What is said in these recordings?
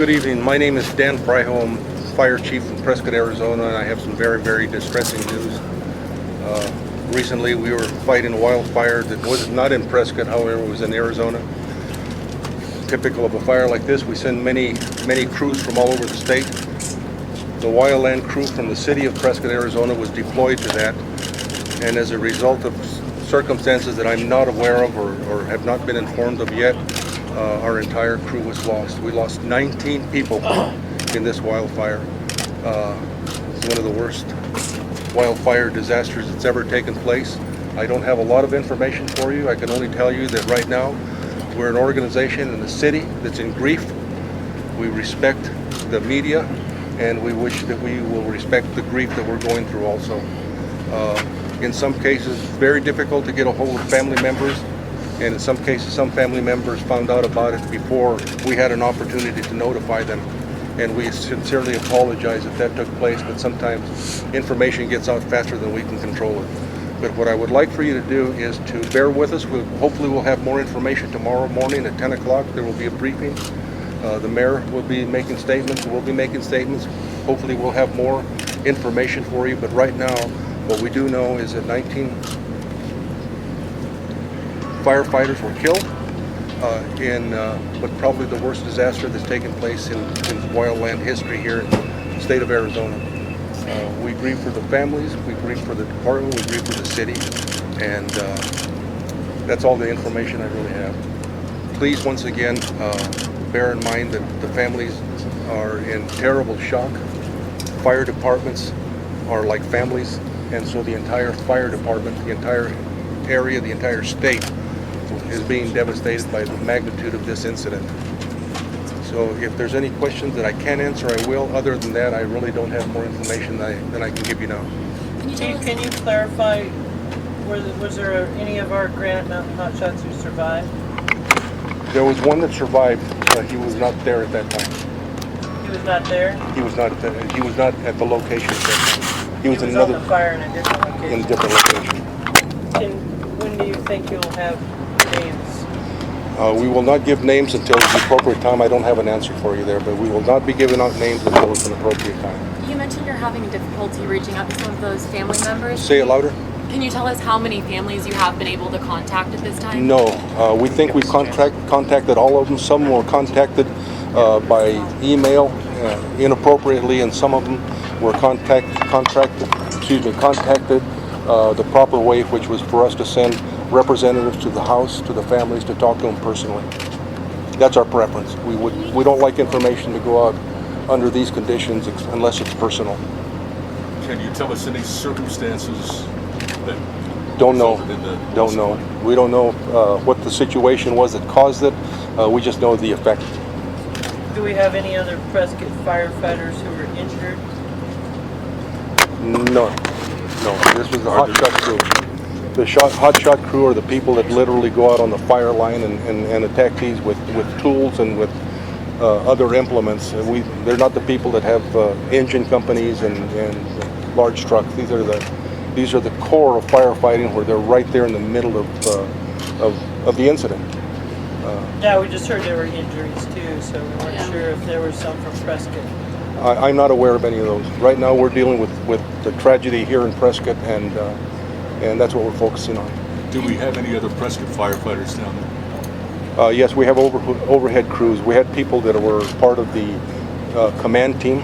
Good evening. My name is Dan Fraijo. I'm Fire Chief from Prescott, Arizona, and I have some very, very distressing news. Recently, we were fighting a wildfire that was not in Prescott, however, it was in Arizona. Typical of a fire like this, we send many crews from all over the state. The wildland crew from the city of Prescott, Arizona was deployed to that, and as a result of circumstances that I'm not aware of or have not been informed of yet, our entire crew was lost. We lost 19 people in this wildfire. It's one of the worst wildfire disasters that's ever taken place. I don't have a lot of information for you. I can only tell you that right now we're an organization in the city that's in grief. We respect the media, and we wish that we will respect the grief that we're going through also. In some cases, very difficult to get a hold of family members, and in some cases, some family members found out about it before we had an opportunity to notify them. And we sincerely apologize if that took place, but sometimes information gets out faster than we can control it. But what I would like for you to do is to bear with us. Hopefully we'll have more information tomorrow morning at 10 o'clock. There will be a briefing. The mayor will be making statements. We'll be making statements. Hopefully we'll have more information for you. But right now, what we do know is that 19 firefighters were killed in what probably the worst disaster that's taken place in wildland history here in the state of Arizona. We grieve for the families, we grieve for the department, we grieve for the city, and that's all the information I really have. Please, once again, bear in mind that the families are in terrible shock. Fire departments are like families, and so the entire fire department, the entire area, the entire state is being devastated by the magnitude of this incident. So if there's any questions that I can answer, I will. Other than that, I really don't have more information than I can give you now. Can you clarify, was there any of our Granite Mountain hotshots who survived? There was one that survived. He was not there at that time. He was not there? He was not at the location at that time. He was in on the fire in a different location? In a different location. When do you think you'll have names? We will not give names until the appropriate time. I don't have an answer for you there, but we will not be giving out names until it's an appropriate time. You mentioned you're having difficulty reaching out to some of those family members. Say it louder. Can you tell us how many families you have been able to contact at this time? No. We think we've contacted all of them. Some were contacted by email inappropriately, and some of them were contacted the proper way, which was for us to send representatives to the house, to the families, to talk to them personally. That's our preference. We don't like information to go out under these conditions unless it's personal. Can you tell us any circumstances that don't know. Don't know. We don't know what the situation was that caused it. We just know the effect. Do we have any other Prescott firefighters who were injured? No. This was the hotshot crew. The hotshot crew are the people that literally go out on the fire line and attack these with tools and with other implements. They're not the people that have engine companies and large trucks. These are the core of firefighting, where they're right there in the middle of the incident. Yeah, we just heard there were injuries too, so we weren't sure if there were some from Prescott. I'm not aware of any of those. Right now we're dealing with the tragedy here in Prescott, and that's what we're focusing on. Do we have any other Prescott firefighters down there? Yes, we have overhead crews. We had people that were part of the command team.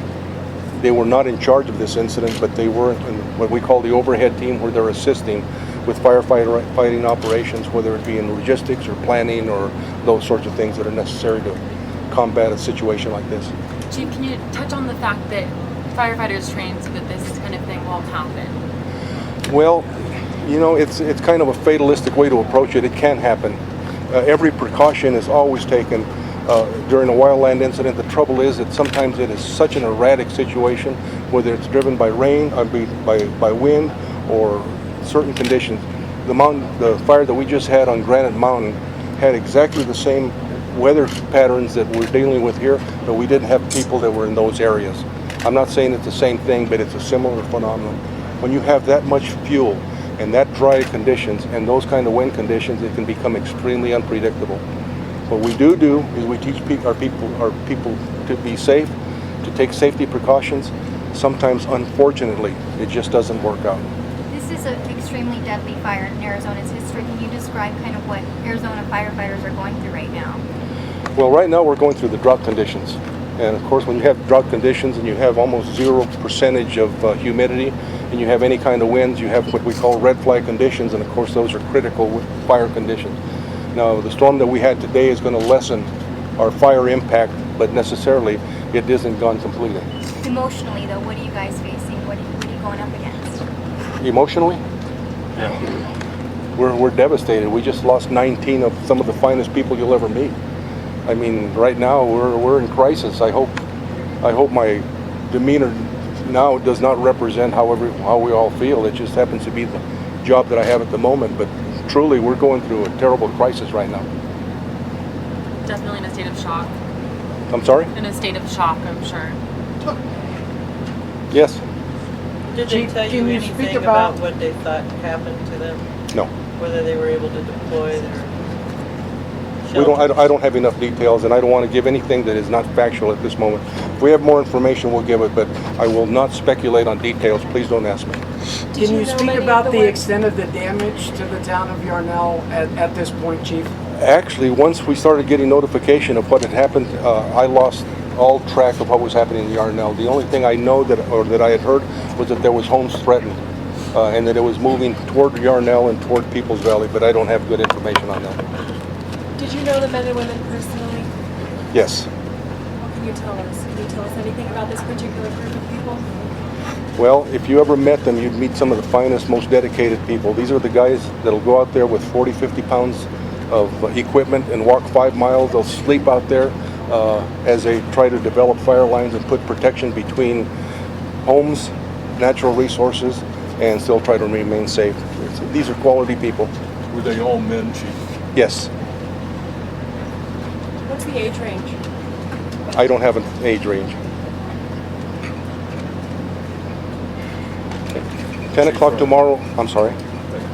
They were not in charge of this incident, but they were in what we call the overhead team, where they're assisting with firefighting operations, whether it be in logistics or planning or those sorts of things that are necessary to combat a situation like this. Chief, can you touch on the fact that firefighters trained so that this kind of thing won't happen? Well, it's kind of a fatalistic way to approach it. It can happen. Every precaution is always taken during a wildland incident. The trouble is that sometimes it is such an erratic situation, whether it's driven by rain, by wind, or certain conditions. The fire that we just had on Granite Mountain had exactly the same weather patterns that we're dealing with here, but we didn't have people that were in those areas. I'm not saying it's the same thing, but it's a similar phenomenon. When you have that much fuel and that dry conditions and those kind of wind conditions, it can become extremely unpredictable. What we do is we teach our people to be safe, to take safety precautions. Sometimes, unfortunately, it just doesn't work out. This is an extremely deadly fire in Arizona's history. Can you describe kind of what Arizona firefighters are going through right now? Well, right now we're going through the drought conditions. And of course, when you have drought conditions and you have almost 0% of humidity and you have any kind of winds, you have what we call red flag conditions, and of course those are critical with fire conditions. Now, the storm that we had today is going to lessen our fire impact, but necessarily it isn't gone completely. Emotionally, though, what are you guys facing? What are you going up against? Emotionally? We're devastated. We just lost 19 of some of the finest people you'll ever meet. I mean, right now we're in crisis. I hope my demeanor now does not represent how we all feel. It just happens to be the job that I have at the moment. But truly, we're going through a terrible crisis right now. Definitely in a state of shock. I'm sorry? In a state of shock, I'm sure. Yes. Did they Chief, tell you can you speak anything about- about what they thought happened to them? No. Whether they were able to deploy their We don't. shelters? I don't have enough details, and I don't want to give anything that is not factual at this moment. If we have more information, we'll give it, but I will not speculate on details. Please don't ask me. Can you speak about the extent of the damage to the town of Yarnell at this point, Chief? Actually, once we started getting notification of what had happened, I lost all track of what was happening in Yarnell. The only thing I know that I had heard was that there was homes threatened, and that it was moving toward Yarnell and toward Peoples Valley, but I don't have good information on that. Did you know the men and women personally? Yes. What can you tell us? Can you tell us anything about this particular group of people? Well, if you ever met them, you'd meet some of the finest, most dedicated people. These are the guys that'll go out there with 40, 50 pounds of equipment and walk 5 miles. They'll sleep out there as they try to develop fire lines and put protection between homes, natural resources, and still try to remain safe. These are quality people. Were they all men, Chief? Yes. What's the age range? I don't have an age range. 10 o'clock tomorrow. I'm sorry.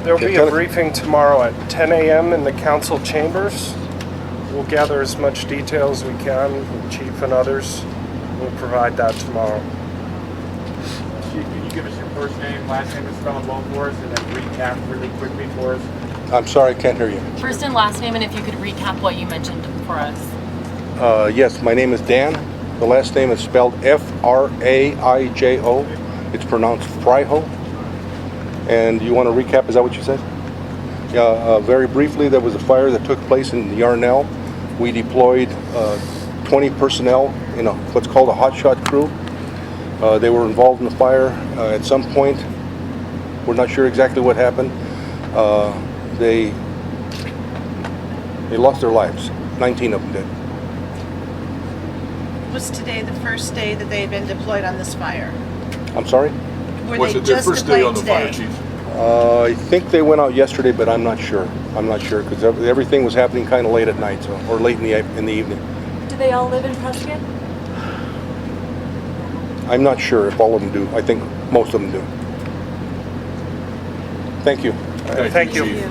There will Okay, be ten a o- briefing tomorrow at 10 a.m. in the council chambers. We'll gather as much detail as we can, the chief and others. We'll provide that tomorrow. Chief, can you give us your first name, last name, and spelling both for us, and then recap really quickly for us? I'm sorry, I can't hear you. First and last name, and if you could recap what you mentioned for us. Yes, my name is Dan. The last name is spelled Fraijo. It's pronounced Fraijo. And you want to recap, is that what you said? Yeah, very briefly, there was a fire that took place in Yarnell. We deployed 20 personnel in what's called a hotshot crew. They were involved in the fire at some point. We're not sure exactly what happened. They lost their lives. 19 of them did. Was today the first day that they had been deployed on this fire? I'm sorry? Were Was they it their just first day on deployed the fire, today? Chief? I think they went out yesterday, but I'm not sure. I'm not sure because everything was happening kind of late at night, or late in the evening. Do they all live in Prescott? I'm not sure if all of them do. I think most of them do. Thank you. Thank you. Chief.